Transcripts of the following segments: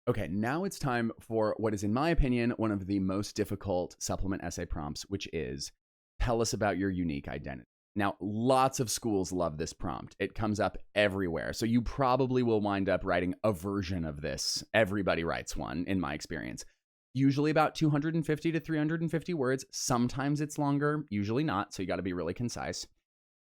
Okay, now it's time for what is, in my opinion, one of the most difficult supplement essay prompts, which is tell us about your unique identity. Now, lots of schools love this prompt. It comes up everywhere. So you probably will wind up writing a version of this. Everybody writes one, in my experience. Usually about 250 to 350 words. Sometimes it's longer, usually not. So you got to be really concise.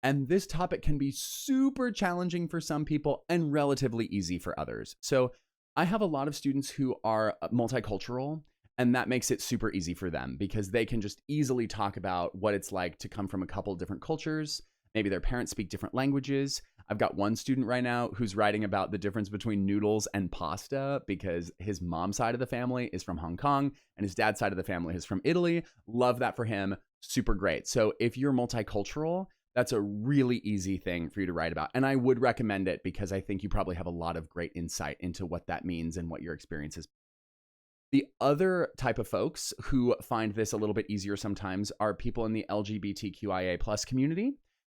And this topic can be super challenging for some people and relatively easy for others. So I have a lot of students who are multicultural, and that makes it super easy for them because they can just easily talk about what it's like to come from a couple different cultures. Maybe their parents speak different languages. I've got one student right now who's writing about the difference between noodles and pasta because his mom's side of the family is from Hong Kong and his dad's side of the family is from Italy. Love that for him. Super great. So if you're multicultural, that's a really easy thing for you to write about. And I would recommend it because I think you probably have a lot of great insight into what that means and what your experience is. The other type of folks who find this a little bit easier sometimes are people in the LGBTQIA plus community.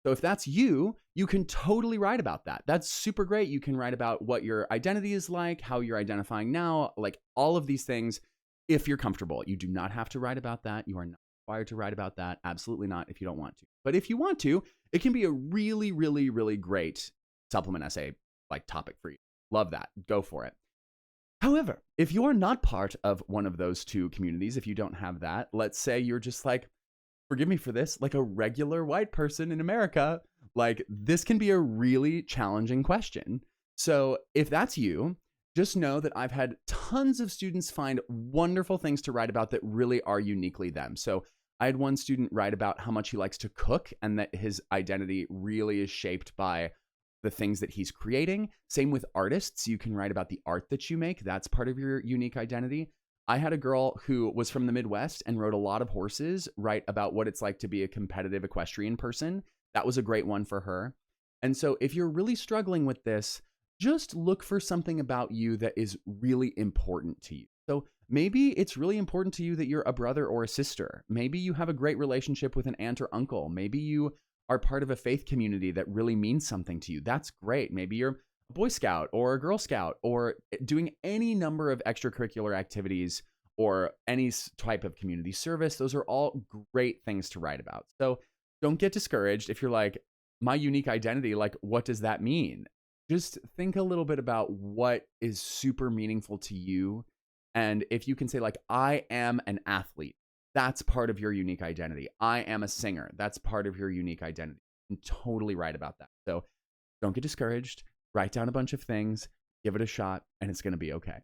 So if that's you, you can totally write about that. That's super great. You can write about what your identity is like, how you're identifying now, like all of these things if you're comfortable. You do not have to write about that. You are not required to write about that. Absolutely not if you don't want to. But if you want to, it can be a really, really, really great supplement essay like topic for you. Love that. Go for it. However, if you're not part of one of those two communities, if you don't have that, let's say you're just like, forgive me for this, like a regular white person in America, like this can be a really challenging question. So if that's you, just know that I've had tons of students find wonderful things to write about that really are uniquely them. So I had one student write about how much he likes to cook and that his identity really is shaped by the things that he's creating. Same with artists. You can write about the art that you make. That's part of your unique identity. I had a girl who was from the Midwest and rode a lot of horses, write about what it's like to be a competitive equestrian person. That was a great one for her. And so if you're really struggling with this, just look for something about you that is really important to you. So maybe it's really important to you that you're a brother or a sister. Maybe you have a great relationship with an aunt or uncle. Maybe you are part of a faith community that really means something to you. That's great. Maybe you're a Boy Scout or a Girl Scout or doing any number of extracurricular activities or any type of community service. Those are all great things to write about. So don't get discouraged if you're like, my unique identity, like, what does that mean? Just think a little bit about what is super meaningful to you. And if you can say like, I am an athlete, that's part of your unique identity. I am a singer. That's part of your unique identity. You can totally write about that. So don't get discouraged. Write down a bunch of things, give it a shot, and it's going to be okay.